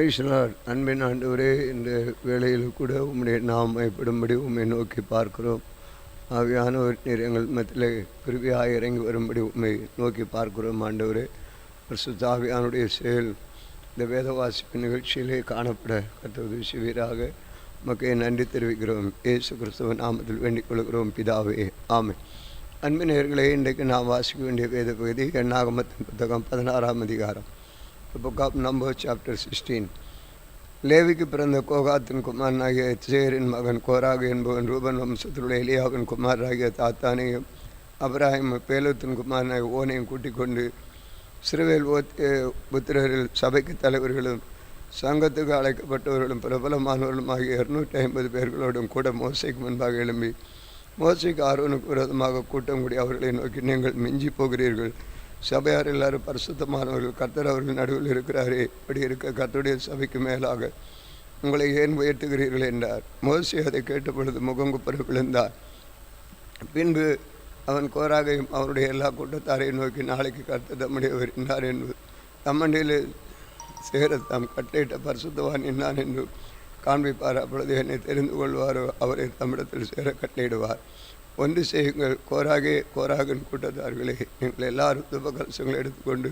Price Lord. அன்பின் ஆண்டவரே, இந்த வேளையில் கூட உம்முடைய நாமப்படும்படி உம்மை நோக்கி பார்க்கிறோம். ஆவியானவர் நீர் எங்கள் மத்தியிலே கிருபையாக இறங்கி வரும்படி உம்மை நோக்கி பார்க்கிறோம். ஆண்டவரே, பரிசுத்த ஆவியானுடைய செயல் இந்த வேத வாசிப்பு நிகழ்ச்சியிலே காணப்பட கர்த்தர் உதவி செய்வீராக. உமக்கு நன்றி தெரிவிக்கிறோம். இயேசு கிறிஸ்துவ நாமத்தில் வேண்டிக் கொள்கிறோம் பிதாவே, ஆமென். அன்பின் நேயர்களே, இன்றைக்கு நாம் வாசிக்க வேண்டிய வேத பகுதி எண்ணாகமத்தின் புத்தகம் 16ஆம் அதிகாரம், புக் ஆஃப் நம்பர் சாப்டர் 16. லேவிக்கு பிறந்த கோகாத்தின் குமாரனாகிய எத்சேரின் மகன் கோராகு என்பவன் ரூபன் வம்சத்திலுள்ள எலியாவின் குமாரராகிய தாத்தானையும் அபிராஹிம் பேலத்தின் குமாரனாகிய ஓனையும் கூட்டிக் கொண்டு சிறுவேல் புத்திரரில் சபைக்கு தலைவர்களும் சங்கத்துக்கு அழைக்கப்பட்டவர்களும் பிரபலமானவர்களும் ஆகிய 250 பேர்களோடும் கூட மோசைக்கு முன்பாக எழும்பி மோசைக்கு ஆரோனுக்கு விரோதமாக கூட்டம் கூடி அவர்களை நோக்கி, நீங்கள் மிஞ்சி போகிறீர்கள். சபையார் எல்லாரும் பரிசுத்தமானவர்கள், கர்த்தர் அவர்கள் நடுவில் இருக்கிறாரே, இப்படி இருக்க கர்த்தருடைய சபைக்கு மேலாக உங்களை ஏன் உயர்த்துகிறீர்கள் என்றார். மோசே அதை கேட்ட பொழுது முகங்குப்புற விழுந்தார். பின்பு அவன் கோராகையும் அவருடைய எல்லா கூட்டத்தாரையும் நோக்கி, நாளைக்கு கர்த்தர் தம்முடையவர் என்னார் என்று தம்மண்டியில் சேர தாம் கட்டளையிட்ட பரிசுத்தவான் என்னான் என்று காண்பிப்பார். அப்பொழுது என்னை தெரிந்து கொள்வாரோ அவரை தம்மிடத்தில் சேர கட்டளையிடுவார். ஒன்று செய்யுங்கள், கோராகின் கூட்டத்தார்களே, நீங்கள் எல்லாரும் தூபகலசங்களை எடுத்துக்கொண்டு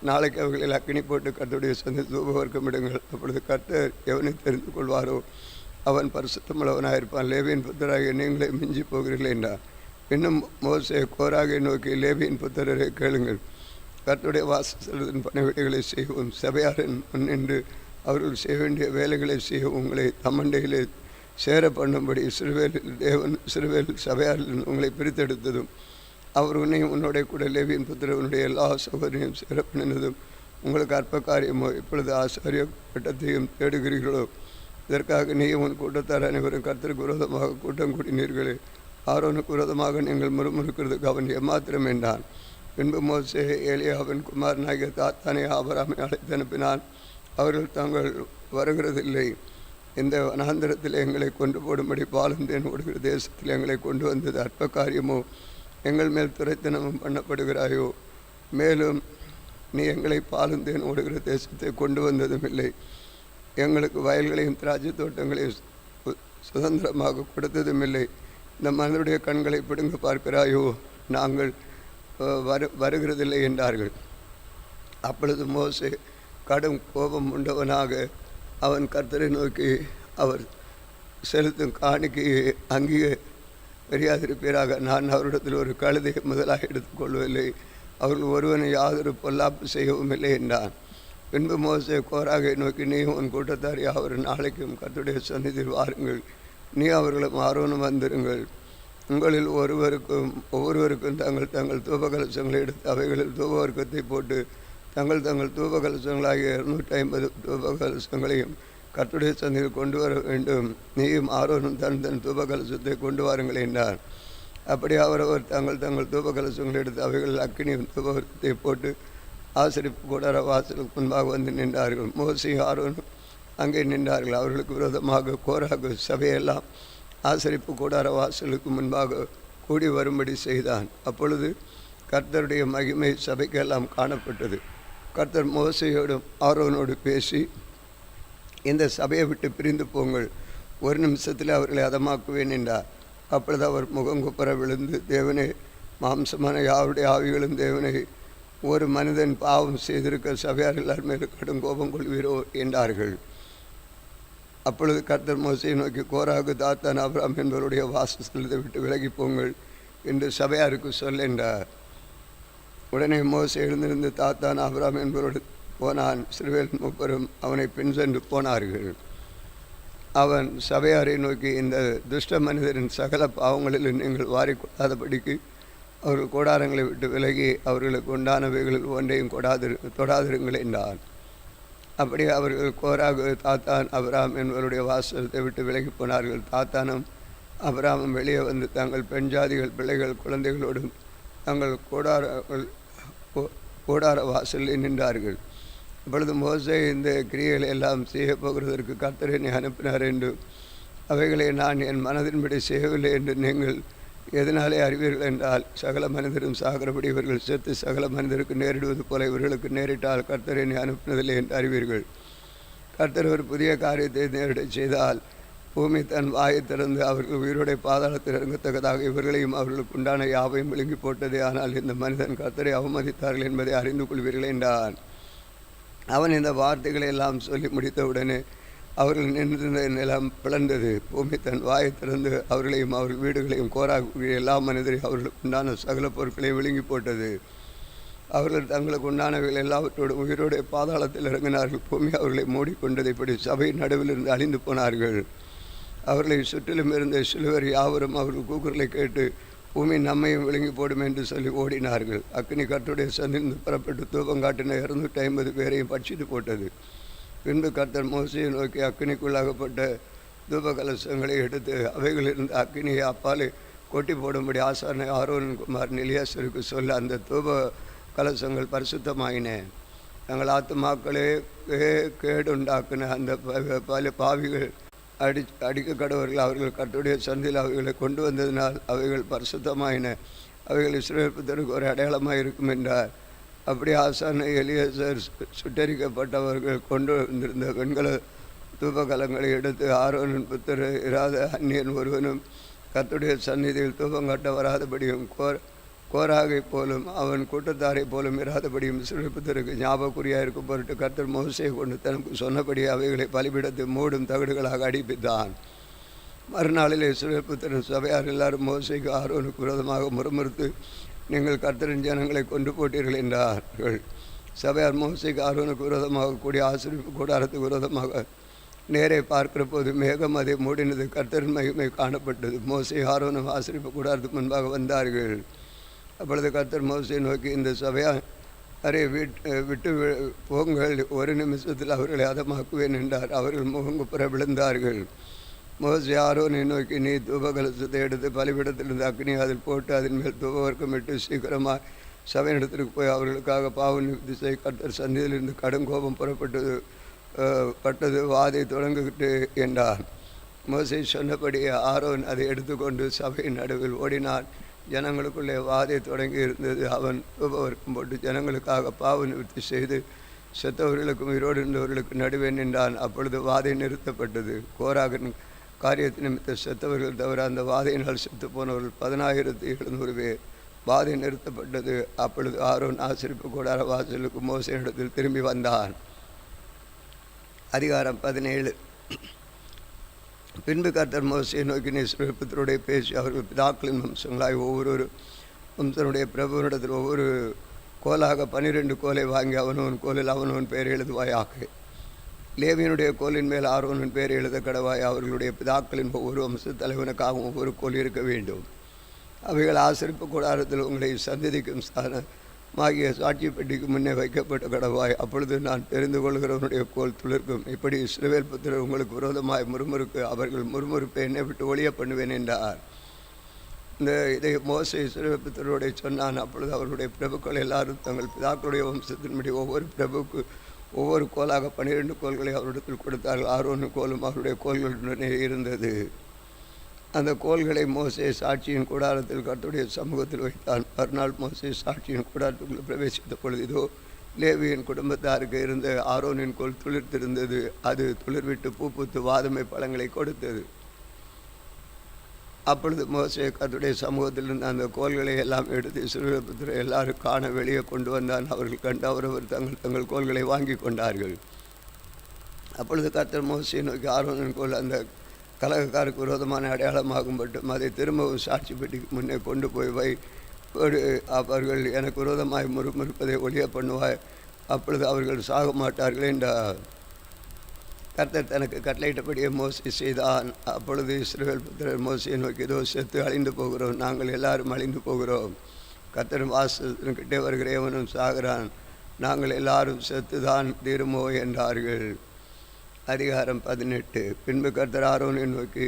நாளைக்கு அவர்களில் அக்கினி போட்டு கர்த்தருடைய சொந்த தூபவர்க்கமிடுங்கள். அப்பொழுது கர்த்தர் எவனை தெரிந்து கொள்வாரோ அவன் பரிசுத்தமுள்ளவனாயிருப்பான். லேவியின் புத்தராகிய நீங்களே மிஞ்சி போகிறீர்கள் என்றார். இன்னும் மோசே கோராகை நோக்கி, லேவியின் புத்திரரை கேளுங்கள், கர்த்தருடைய வாசஸ்தலத்தின் பணிவிடைகளை செய்யவும் சபையாரின் முன்னின்று அவர்கள் செய்ய வேண்டிய வேலைகளை செய்ய உங்களை தம்மண்டையிலே சேர பண்ணும்படி சிறுவேல் சபையாரில் உங்களை பிரித்தெடுத்ததும் அவர் உன்னையும் உன்னுடைய கூட லேவியின் புத்திரவனுடைய எல்லா சகோதரையும் சேர பண்ணினதும் உங்களுக்கு அற்ப காரியமோ? இப்பொழுது ஆசாரிய பட்டத்தையும் தேடுகிறீர்களோ? இதற்காக நீயும் உன் கூட்டத்தார் அனைவரும் கர்த்தருக்கு விரோதமாக கூட்டம் கூடினீர்களே. ஆரோனுக்கு விரோதமாக நீங்கள் முறுமுறுக்கிறதுக்கு அவன் எம்மாத்திரம் என்றான். பின்பு மோசே ஏலியாவின் குமாரனாகிய தாத்தானை ஆபிரகாமை அழைத்து அனுப்பினான். அவர்கள் தாங்கள் வருகிறதில்லை, இந்த வனாந்திரத்தில் எங்களை கொண்டு போடும்படி பாலும் தேன் ஓடுகிற தேசத்தில் எங்களை கொண்டு வந்தது அற்ப காரியமோ? எங்கள் மேல் துரைத்தனமும் பண்ணப்படுகிறாயோ? மேலும் நீ எங்களை பாலும் தேன் ஓடுகிற தேசத்தை கொண்டு வந்ததும் இல்லை, எங்களுக்கு வயல்களையும் திராட்சை தோட்டங்களையும் சுதந்திரமாக கொடுத்ததும் இல்லை. இந்த மனிதனுடைய கண்களை பிடுங்க பார்க்கிறாயோ? நாங்கள் வருகிறதில்லை என்றார்கள். அப்பொழுது மோசே கடும் கோபம் உண்டவனாக அவன் கர்த்தரை நோக்கி, அவர் செலுத்தும் காணிக்கையை பெரியாதிருப்பீராக. நான் அவரிடத்தில் ஒரு கழுதையை முதலாக எடுத்துக்கொள்ளவில்லை, அவர்கள் ஒருவனை யாதொரு பொல்லாப்பு செய்யவும் இல்லை என்றான். பின்பு மோசே கோராகை நோக்கி, நீ உன் கூட்டத்தார் யாவரும் நாளைக்கும் கர்த்தருடைய சந்நிதியில் வாருங்கள், நீ அவர்களும் ஆரோனும் வந்திருங்கள். உங்களில் ஒவ்வொருவருக்கும் தங்கள் தூபகலசங்களை எடுத்து அவைகளில் தூபவர்க்கத்தை போட்டு தங்கள் தூபகலசங்களாகிய 250 தூபகலசங்களையும் கர்த்தருடைய சந்நிதியில் கொண்டு வர வேண்டும். நீயும் ஆரோனும் தன் தூபகலசத்தை கொண்டு வாருங்கள் என்றார். அப்படி அவரவர் தங்கள் தூபகலசங்களை எடுத்து அவைகளில் அக்கினியும் தூபவர்க்கத்தை போட்டு ஆசரிப்பு கூடார வாசலுக்கு முன்பாக வந்து நின்றார்கள். மோசேயும் ஆரோனும் அங்கே நின்றார்கள். அவர்களுக்கு விரோதமாக கோராகு சபையெல்லாம் ஆசரிப்பு கூடார வாசலுக்கு முன்பாக கூடி வரும்படி செய்தான். அப்பொழுது கர்த்தருடைய மகிமை சபைக்கெல்லாம் காணப்பட்டது. கர்த்தர் மோசையோடும் ஆரோனோடு பேசி, இந்த சபையை விட்டு பிரிந்து போங்கள், ஒரு நிமிஷத்தில் அவர்களை அதமாக்குவேன் என்றார். அப்பொழுது அவர் முகங்குப்புற விழுந்து, தேவனே, மாம்சமான யாருடைய ஆவிகளும் தேவனை, ஒரு மனிதன் பாவம் செய்திருக்க சபையார் எல்லார் மேலும் கடும் கோபம் கொள்வீரோ என்றார்கள். அப்பொழுது கர்த்தர் மோசையை நோக்கி, கோராகு தாத்தான் ஆபிரகாம் என்பவருடைய வாசஸ்தலத்தை விட்டு விலகி போங்கள் என்று சபையாருக்கு சொல் என்றார். உடனே மோசே எழுந்திருந்து தாத்தான் ஆபிரகாம் என்பவரோடு போனான். சிறுவேல் மூப்பரும் அவனை பின் சென்று போனார்கள். அவன் சபையாரை நோக்கி, இந்த துஷ்ட மனிதரின் சகல பாவங்களில் நீங்கள் வாரிக்கொள்ளாதபடிக்கு அவர்கள் கூடாரங்களை விட்டு விலகி அவர்களுக்கு உண்டானவைகளில் ஒன்றையும் தொடாதிருங்கள் என்றான். அப்படி அவர்கள் கோராகு தாத்தான் ஆபிரகாம் என்பவருடைய வாசலத்தை விட்டு விலகி போனார்கள். தாத்தானும் ஆபிரகாமும் வெளியே வந்து தங்கள் பெண் ஜாதிகள் பிள்ளைகள் குழந்தைகளோடும் தங்கள் கூடார வாசலில் நின்றார்கள். அப்பொழுது மோசே இந்த கிரியைகளை எல்லாம் செய்ய போகிறதற்கு கர்த்தர் என்னை அனுப்பினார் என்று அவைகளை நான் என் மனதின்படி செய்யவில்லை என்று நீங்கள் எதனாலே அறிவீர்கள் என்றால், சகல மனிதரும் சாகிறபடி இவர்கள் செத்து சகல மனிதருக்கு நேரிடுவது போல இவர்களுக்கு நேரிட்டால் கர்த்தர் என்னை அனுப்பினதில்லை என்று அறிவீர்கள். கர்த்தர் ஒரு புதிய காரியத்தை நேரிடச் செய்தால் பூமி தன் வாயை திறந்து அவர்கள் உயிரோடை பாதாளத்தில் இறங்கத்தக்கதாக இவர்களையும் அவர்களுக்கு உண்டான யாவையும் விழுங்கி போட்டதே. ஆனால் இந்த மனிதன் கர்த்தரை அவமதித்தார்கள் என்பதை அறிந்து கொள்வீர்கள் என்றான். அவன் இந்த வார்த்தைகளை எல்லாம் சொல்லி முடித்தவுடனே அவர்கள் நின்றிருந்த நிலம் பிளந்தது. பூமி தன் வாயை திறந்து அவர்களையும் அவர்கள் வீடுகளையும் கோராக எல்லா மனிதரையும் அவர்களுக்கு உண்டான சகல பொருட்களையும் விழுங்கி போட்டது. அவர்கள் தங்களுக்கு உண்டானவைகள் எல்லாவற்றோடு உயிரோடு பாதாளத்தில் இறங்கினார்கள். பூமி அவர்களை மூடிக்கொண்டது. இப்படி சபையின் நடுவில் இருந்து அழிந்து போனார்கள். அவர்களை சுற்றிலும் இருந்த சிலுவர் யாவரும் அவர்கள் கூக்குரலை கேட்டு பூமி நம்மையும் விழுங்கி போடும் என்று சொல்லி ஓடினார்கள். அக்கினி கர்த்தருடைய சந்திலிருந்து புறப்பட்டு தூபம் காட்டின 250 பேரையும் பட்சித்து போட்டது. பின்பு கர்த்தர் மோசையை நோக்கி அக்கினிக்குள்ளாகப்பட்ட தூப கலசங்களை எடுத்து அவைகளிலிருந்து அக்கினியை அப்பாலே கொட்டி போடும்படி ஆசாரனை ஆரோனின் குமார் எலியாசருக்கு சொல்ல அந்த தூப கலசங்கள் பரிசுத்தமாயின. தங்கள் ஆத்துமாக்களே கேடுண்டாக்குன அந்த பல பாவிகள் அடிக்க கடவர்கள் அவர்கள் கர்த்தருடைய சந்தில் அவைகளை கொண்டு வந்ததினால் அவைகள் பரிசுத்தமாயின. அவைகள் இஸ்ரவேல் புத்திரருக்கு ஒரு அடையாளமாக இருக்கும் என்றார். அப்படி ஆசான எலியாசர் சுட்டரிக்கப்பட்டவர்கள் கொண்டு வந்திருந்த வெண்கல தூபகலங்களை எடுத்து ஆரோனின் புத்திர இராத அந்நியன் ஒருவனும் கர்த்தருடைய சந்நிதியில் தூபம் காட்ட வராதபடியும் கோராகை போலும் அவன் கூட்டத்தாரை போலும் இராதபடியும் இஸ்ரவேல் புத்திரருக்கு ஞாபகக்குறியாக இருக்கும் பொருட்டு கர்த்தர் மோசையை கொண்டு தனக்கு சொன்னபடி அவைகளை பலிபிடத்து மூடும் தகடுகளாக அடிப்பித்தான். மறுநாளில் இஸ்ரவேல் புத்திரன் சபையார் எல்லாரும் மோசைக்கு ஆரோனுக்கு விரோதமாக முறுமுறுத்து நீங்கள் கர்த்தரின் ஜனங்களை கொண்டு போட்டீர்கள் என்றார்கள். சபையார் மோசைக்கு ஆரோனுக்கு விரோதமாக கூடிய ஆசரிப்பு கூடாரத்துக்கு விரோதமாக நேரே பார்க்கிற போது மேகம் அதை மூடினது. கர்த்தரின் மகிமை காணப்பட்டது. மோசை ஆரோனும் ஆசரிப்பு கூடாரத்துக்கு முன்பாக வந்தார்கள். அப்பொழுது கர்த்தர் மோசையை நோக்கி இந்த சபையார் விட்டு போங்கள், ஒரு நிமிஷத்தில் அவர்களை அதமாக்குவேன் என்றார். அவர்கள் முகங்குப்புற விழுந்தார்கள். மோசே ஆரோனை நோக்கி நீ தூபகலசத்தை எடுத்து பலிபீடத்திலிருந்து அக்னி அதில் போட்டு அதன் மேல் தூபவர்க்கம் இட்டு சீக்கிரமாக சபையிடத்திற்கு போய் அவர்களுக்காக பாவ நிவர்த்தி செய். கர்த்தர் சந்நிதியிலிருந்து கடும் கோபம் பட்டது வாதை தொடங்கிட்டு என்றார். மோசே சொன்னபடி ஆரோன் அதை எடுத்துக்கொண்டு சபையின் நடுவில் ஓடினான். ஜனங்களுக்குள்ளே வாதை தொடங்கி இருந்தது. அவன் தூபவர்க்கம் போட்டு ஜனங்களுக்காக பாவ நிவர்த்தி செய்து செத்தவர்களுக்கும் உயிரோடு இருந்தவர்களுக்கு நடுவே நின்றான். அப்பொழுது வாதை நிறுத்தப்பட்டது. கோராகின் காரியத்தை நிமித்த செத்தவர்கள் தவிர அந்த வாதையினால் செத்து போனவர்கள் 10,700 பேர். வாதை நிறுத்தப்பட்டது. அப்பொழுது ஆரோன் ஆசரிப்பு கூடார வாசலுக்கு மோசேயிடத்தில் திரும்பி வந்தான். அதிகாரம் 17. பின்பு கர்த்தர் மோசையை நோக்கி இஸ்ரவேல் புத்திரருடைய பேசி அவர்கள் பிதாக்களின் வம்சங்களாய் ஒவ்வொரு வம்சனுடைய பிரபுவனிடத்தில் ஒவ்வொரு கோலாக 12 கோலை வாங்கி அவனவன் கோலில் அவனவன் பெயர் எழுதுவாயாக. லேவியனுடைய கோலின் மேல் ஆரோனின் பெயர் எழுத கடவாய். அவர்களுடைய பிதாக்களின் ஒவ்வொரு வம்ச தலைவனுக்காகவும் ஒவ்வொரு கோல் இருக்க வேண்டும். அவைகள் ஆசரிப்பு கூடாரத்தில் உங்களை சந்திக்கும் ஸ்தானமாகிய சாட்சி பெட்டிக்கு முன்னே வைக்கப்பட்ட கடவாய். அப்பொழுது நான் தெரிந்து கொள்கிறவனுடைய கோல் துளிர்க்கும். இப்படி இஸ்ரவேல் புத்திரர் உங்களுக்கு விரோதமாய் முறுமுறுக்கு அவர்கள் முறுமுறுப்பை என்னை விட்டு ஒழிய பண்ணுவேன் என்றார். இதை மோசே இஸ்ரவேல் புத்திரருடைய சொன்னான். அப்பொழுது அவர்களுடைய பிரபுக்கள் எல்லாரும் தங்கள் பிதாக்களுடைய வம்சத்தின்படி ஒவ்வொரு பிரபுக்கு ஒவ்வொரு கோலாக 12 கோல்களை அவரிடத்தில் கொடுத்தார்கள். ஆரோனின் கோலும் அவருடைய கோல்களுடனே இருந்தது. அந்த கோல்களை மோசே சாட்சியின் கூடாரத்தில் கர்த்தருடைய சமூகத்தில் வைத்தான். மறுநாள் மோசே சாட்சியின் கூடாரத்துக்குள் பிரவேசித்த பொழுது இதோ லேவியின் குடும்பத்தாருக்கு இருந்த ஆரோனின் கோல் துளிர்த்திருந்தது. அது துளிர்விட்டு பூத்து வாதுமை பழங்களை கொடுத்தது. அப்பொழுது மோசே கர்த்தருடைய சமூகத்தில் இருந்த அந்த கோல்களை எல்லாம் எடுத்து இஸ்ரவேல் புத்திரர் எல்லாரும் காண வெளியே கொண்டு வந்தான். அவர்கள் கண்டு அவரவர் தங்கள் கோல்களை வாங்கி கொண்டார்கள். அப்பொழுது கர்த்தர் மோசையை நோக்கி ஆரோனின் கோல் அந்த கலகக்காருக்கு விரோதமான அடையாளமாகும்பட்டும் அதை திரும்பவும் சாட்சி பெட்டிக்கு முன்னே கொண்டு போய் அவர்கள் எனக்கு விரோதமாய் முறுமுறுப்பதை ஒழிய பண்ணுவாய். அப்பொழுது அவர்கள் சாக மாட்டார்கள் என்றார். கர்த்தர் தனக்கு கட்டளையிட்டபடியே மோசே செய்தான். அப்பொழுது இஸ்ரவேல் புத்திரர் மோசையை நோக்கி இதோ செத்து அழிந்து போகிறோம், நாங்கள் எல்லாரும் அழிந்து போகிறோம். கர்த்தர் வாசல்கிட்டே வருகிற எவனும் சாகிறான், நாங்கள் எல்லாரும் செத்து தான் தீருமோ என்றார்கள். அதிகாரம் 18. பின்பு கர்த்தர் ஆரோனை நோக்கி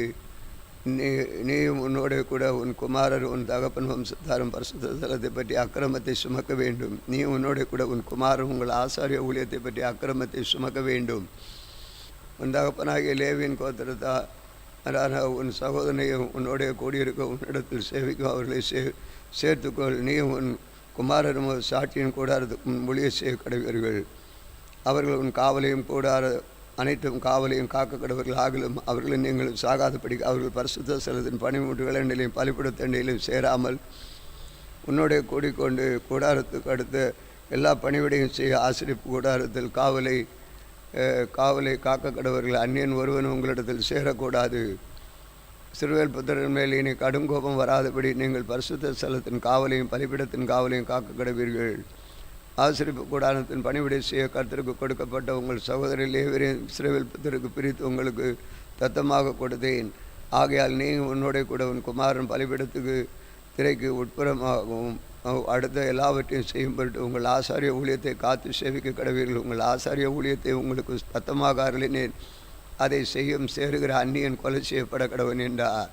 நீயும் உன்னோட கூட உன் குமாரர் உன் தகப்பன் வம்சத்தாரும் பரிசுத்த ஸ்தலத்தை பற்றி அக்கிரமத்தை சுமக்க வேண்டும். நீ உன்னோட கூட உன் குமாரர் உங்கள் ஆசாரிய ஊழியத்தை பற்றி அக்கிரமத்தை சுமக்க வேண்டும். உன் தகப்பனாகிய லேவியின் கோத்திரத்தாரான உன் சகோதரனையும் உன்னோடைய கூடியிருக்க உன்னிடத்தில் சேவிக்கும் அவர்களை சேர்த்துக்கொள். நீயும் உன் குமாரரும் சாட்சியின் கூடாரத்துக்கு முன் மொழியை செய்ய கடவீர்கள். அவர்கள் உன் காவலையும் அனைத்தும் காவலையும் காக்க கடவர்கள் ஆகலும் அவர்களும் நீங்களும் சாகாதபடி அவர்கள் பரிசுத்த ஸ்தலத்தின் பனிமூட்டுகள் எண்ணிலையும் பலிபீடத் எண்ணிலையும் சேராமல் உன்னோடைய கூடிக்கொண்டு கூடாரத்துக்கு அடுத்த எல்லா பணிவிடையும் செய்ய ஆசிரிப்பு கூடாரத்தில் காவலை காக்க கடவர்கள் அந்நியன் ஒருவன் உங்களிடத்தில் சேரக்கூடாது. சிறுவேல் புத்திரன் மேல் இனி கடும் கோபம் வராதபடி நீங்கள் பரிசுத்த ஸ்தலத்தின் காவலையும் பலிபீடத்தின் காவலையும் காக்க கடவீர்கள். ஆசிரிப்பு கூடாரத்தின் பணிவிடை செய்ய கர்த்தருக்கு கொடுக்கப்பட்ட உங்கள் சகோதரி லேவியரையும் இஸ்ரவேல் புத்திரருக்கு பிரித்து உங்களுக்கு தத்தமாக கொடுத்தேன். ஆகையால் நீ உன்னோடைய கூட உன் குமாரன் பலிபீடத்துக்கு திரைக்கு உட்புறமாகவும் அடுத்த எல்லாவற்றையும் செய்யும் பொருட்டு உங்கள் ஆசாரிய ஊழியத்தை காத்து சேவிக்க கடவீர்கள். உங்கள் ஆசாரிய ஊழியத்தை உங்களுக்கு தத்தமாக அருளினேன். அதை செய்யும் சேருகிற அந்நியன் கொலை செய்யப்பட கடவன் என்றார்.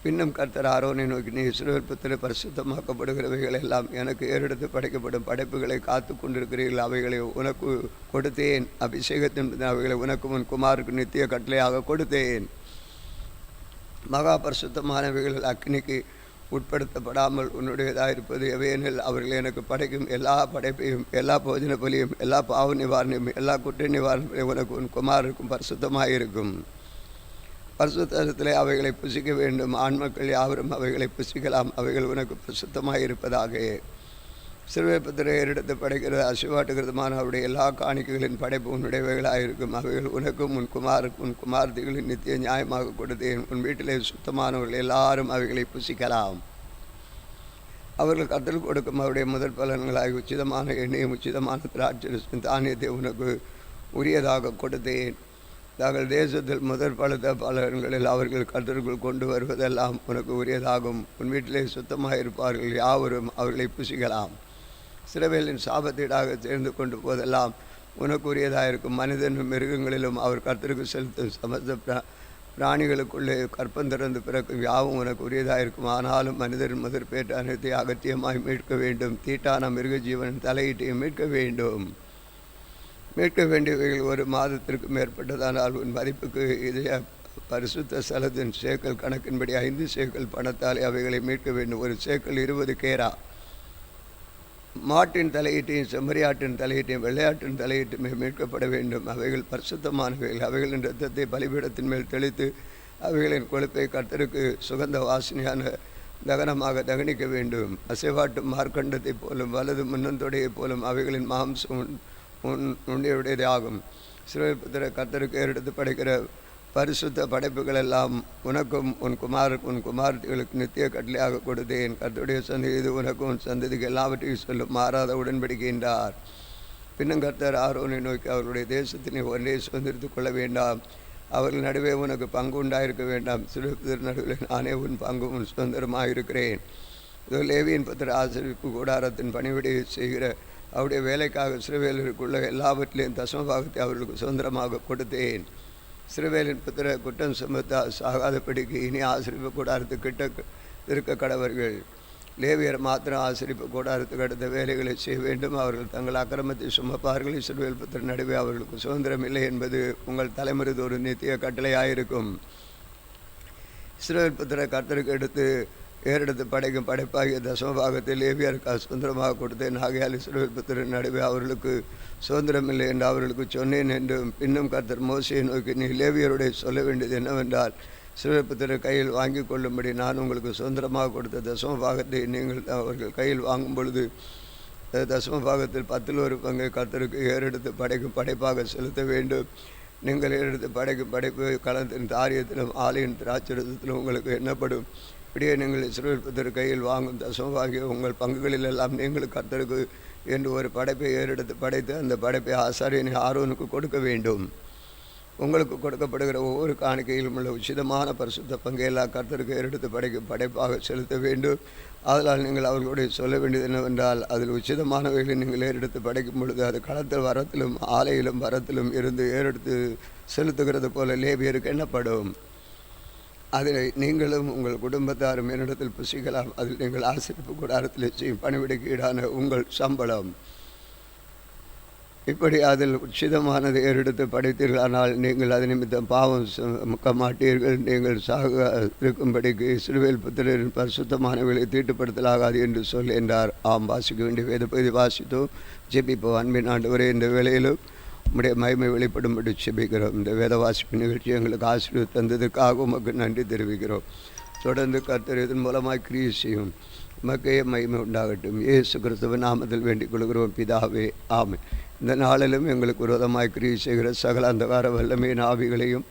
பின்னும் கர்த்தர் ஆரோனை நோக்கி, நீ இஸ்ரவேல் புத்திரர் பரிசுத்தமாக்கப்படுகிறவைகள் எல்லாம் எனக்கு ஏறெடுத்து படைக்கப்படும் படைப்புகளை காத்து கொண்டிருக்கிறீர்கள். அவைகளை உனக்கு கொடுத்தேன். அபிஷேகத்தின் அவைகளை உனக்கு உன் குமாருக்கு நித்திய கட்டளையாக கொடுத்தேன். மகா பரிசுத்தமானவைகள் அக்னிக்கு உட்படுத்தப்படாமல் உன்னுடையதாயிருப்பது எவையெனில் அவர்கள் எனக்கு படைக்கும் எல்லா படைப்பையும் எல்லா போஜன பலியும் எல்லா பாவ நிவாரணையும் எல்லா குற்ற நிவாரணங்களையும் உனக்கு உன் குமாருக்கும் பரிசுத்தமாயிருக்கும். பரிசுத்தத்திலே அவைகளை புசிக்க வேண்டும். ஆண்மக்கள் யாவரும் அவைகளை புசிக்கலாம். அவைகள் உனக்கு பரிசுத்தமாயிருப்பதாக. சிறுவேல் புத்திரரை எடுத்து படைக்கிறது அசுவாட்டுகிறதுமான அவருடைய எல்லா காணிக்கைகளின் படைப்பு உன்னுடையவைகளாயிருக்கும். அவைகள் உனக்கும் உன் குமாருக்கும் உன் குமார்த்திகளின் நித்திய நியாயமாக கொடுத்தேன். உன் வீட்டிலே சுத்தமானவர்கள் எல்லாரும் அவைகளை புசிக்கலாம். அவர்கள் கத்தல் கொடுக்கும் அவருடைய முதல் பலன்களாகி உச்சிதமான எண்ணெயும் உச்சிதமான திராட்சை தானியத்தை உனக்கு உரியதாக கொடுத்தேன். தாங்கள் தேசத்தில் முதற் பலத்த பலன்களில் அவர்கள் கர்த்தருக்குள் கொண்டு வருவதெல்லாம் உனக்கு உரியதாகும். உன் வீட்டிலே சுத்தமாக இருப்பார்கள் யாவரும் அவர்களை புசிக்கலாம். சிறுவேலின் சாபத்தீடாக சேர்ந்து கொண்டு போதெல்லாம் உனக்கு உரியதாக இருக்கும். மனிதனும் மிருகங்களிலும் அவர் கர்த்தருக்கு செலுத்தும் சமஸ்த பிராணிகளுக்குள்ளே கற்பம் திறந்து பிறக்கும் யாவும் உனக்கு உரியதாக இருக்கும். ஆனாலும் மனிதன் முதற் பேற்ற அனைத்தை அகத்தியமாய் மீட்க வேண்டும். தீட்டான மிருக ஜீவனின் தலையீட்டையும் மீட்க வேண்டும். மீட்க வேண்டியவைகள் ஒரு மாதத்திற்கு மேற்பட்டதானால் உன் மதிப்புக்கு இதய பரிசுத்த ஸ்தலத்தின் சேக்கல் கணக்கின்படி 5 சேக்கல் பணத்தாலே அவைகளை மீட்க வேண்டும். ஒரு சேக்கல் 20 கேரா. மாட்டின் தலையீட்டையும் செம்மறியாட்டின் தலையீட்டையும் வெள்ளையாட்டின் தலையீட்டுமே மீட்கப்பட வேண்டும். அவைகள் பரிசுத்தமானவைகள். அவைகளின் இரத்தத்தை பலிபீடத்தின் மேல் தெளித்து அவைகளின் கொழுப்பை கர்த்தருக்கு சுகந்த வாசனையான தகனமாக தகனிக்க வேண்டும். அசைவாட்டும் மார்க்கண்டத்தை போலும் வலது முன்னந்தொடையை போலும் அவைகளின் மாம்சம் உன்னுடையதே ஆகும். இஸ்ரவேல் புத்திரர் கர்த்தருக்கு ஏறெடுத்து படைக்கிற பரிசுத்த படைப்புகள் எல்லாம் உனக்கும் உன் குமாருக்கும் உன் குமாரத்திகளுக்கு நித்திய கட்டளையாக கொடுத்தேன். கர்த்தருடைய சந்ததி இது உனக்கும் உன் சந்ததிக்கு எல்லாவற்றையும் சொல்லும் மாறாத உடன்படிக்கின்றார். பின்னும் கர்த்தர் ஆரோனை நோக்கி, அவர்களுடைய தேசத்தினை ஒன்றே சுதந்திரித்துக் கொள்ள வேண்டாம். அவர்கள் நடுவே உனக்கு பங்கு உண்டாயிருக்க வேண்டாம். சிறுபுத்திர நடுவில் நானே உன் பங்கும் உன் சுதந்திரமாக இருக்கிறேன். இதோ லேவியின் புத்திர ஆசரிப்பு கூடாரத்தின் பணிவிடையை செய்கிற அவருடைய வேலைக்காக சிறுவேலருக்குள்ள எல்லாவற்றிலையும் தசமபாகத்தை அவர்களுக்கு சுதந்திரமாக கொடுத்தேன். சிறுவேலின் புத்திர குற்றம் சுமத்த சாகாதபடிக்கு இனி ஆசிரிப்பு கூடாரத்துக்கு கிட்ட இருக்க கடவர்கள். லேவியர் மாத்திரம் ஆசிரிப்பு கூடாரத்துக்கு அடுத்த வேலைகளை செய்ய வேண்டும். அவர்கள் தங்கள் அக்கிரமத்தை சுமப்பார்கள். இஸ்ரவேல் புத்திர நடுவே அவர்களுக்கு சுதந்திரம் இல்லை என்பது உங்கள் தலைமுறை ஒரு நித்திய கட்டளையாயிருக்கும். இஸ்ரவேல் புத்திர கர்த்தருக்கு ஏறெடுத்து படைக்கும் படைப்பாகிய தசமபாகத்தில் லேவியருக்கு சுதந்திரமாக கொடுத்தேன். ஆகையால் இஸ்ரவேல் புத்திரன் நடுவே அவர்களுக்கு சுதந்திரமில்லை என்று அவர்களுக்கு சொன்னேன் என்றும். பின்னும் கர்த்தர் மோசையை நோக்கி, நீ லேவியருடைய சொல்ல வேண்டியது என்னவென்றால், இஸ்ரவேல் புத்திரர் கையில் வாங்கி கொள்ளும்படி நான் உங்களுக்கு சுதந்திரமாக கொடுத்த தசமபாகத்தை நீங்கள் அவர்கள் கையில் வாங்கும் பொழுது தசமபாகத்தில் 10 பங்கை கர்த்தருக்கு ஏறெடுத்து படைக்கும் படைப்பாக செலுத்த வேண்டும். நீங்கள் ஏறெடுத்து படைக்கும் படைப்பு களத்தின் தாரியத்திலும் ஆலையின் திராட்சரத்திலும் உங்களுக்கு எண்ணப்படும். இப்படியே நீங்கள் இஸ்ரவேல் புத்திரர் கையில் வாங்கும் தசமமாகிய உங்கள் பங்குகளிலெல்லாம் நீங்கள் கர்த்தருக்கு என்று ஒரு படைப்பை ஏறெடுத்து படைத்து அந்த படைப்பை ஆசாரியனை ஆரோனுக்கு கொடுக்க வேண்டும். உங்களுக்கு கொடுக்கப்படுகிற ஒவ்வொரு காணிக்கையிலும் உள்ள உச்சிதமான பரிசுத்த பங்கையெல்லாம் கர்த்தருக்கு ஏறெடுத்து படைக்கும் படைப்பாக செலுத்த வேண்டும். அதனால் நீங்கள் அவர்களுடைய சொல்ல வேண்டியது என்னவென்றால், அதில் உச்சிதமானவைகளை நீங்கள் ஏறெடுத்து படைக்கும் பொழுது அது களத்தில் வரத்திலும் ஆலையிலும் வரத்திலும் இருந்து ஏறெடுத்து செலுத்துகிறது போல லேவியருக்கு எண்ணப்படும். அதில் நீங்களும் உங்கள் குடும்பத்தாரும் என்னிடத்தில் புசிக்கலாம். அதில் நீங்கள் ஆசிரிப்பு கூடாரத்தில் செய்யும் பணிவிடைக்கு ஈடான உங்கள் சம்பளம். இப்படி அதில் உச்சிதமானது ஏறெடுத்து படைத்தீர்களானால் நீங்கள் அது நிமித்தம் பாவம் சுமக்க மாட்டீர்கள். நீங்கள் சாக இருக்கும்படிக்கு இஸ்ரவேல் புத்திரரின் பரிசுத்தமானவர்களை தீட்டுப்படுத்தலாகாது என்று சொல் என்றார். ஆம், வாசிக்க வேண்டிய வேத பகுதி வாசித்தோம். ஜெபிப்போம். அன்பின் ஆண்டவரே, இந்த வேளையிலும் உம்முடைய மகிமை வெளிப்படும்படி செபிக்கிறோம். இந்த வேத வாசிப்பு நிகழ்ச்சி எங்களுக்கு ஆசீர்வாதம் தந்ததுக்காக உமக்கு நன்றி தெரிவிக்கிறோம். தொடர்ந்து கர்த்தர் இதன் மூலமாக கிரியை செய்யும். உமக்கே மகிமை உண்டாகட்டும். இயேசு கிறிஸ்துவின் நாமத்தில் வேண்டிக் கொள்கிறோம் பிதாவே, ஆமென். இந்த நாளிலும் எங்களுக்கு விரோதமாய் கிரியை செய்கிற சகல அந்தகார வல்லமையின் ஆவிகளையும்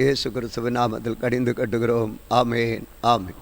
இயேசு கிறிஸ்துவின் நாமத்தில் கடிந்து கட்டுகிறோம். ஆமென், ஆமென்.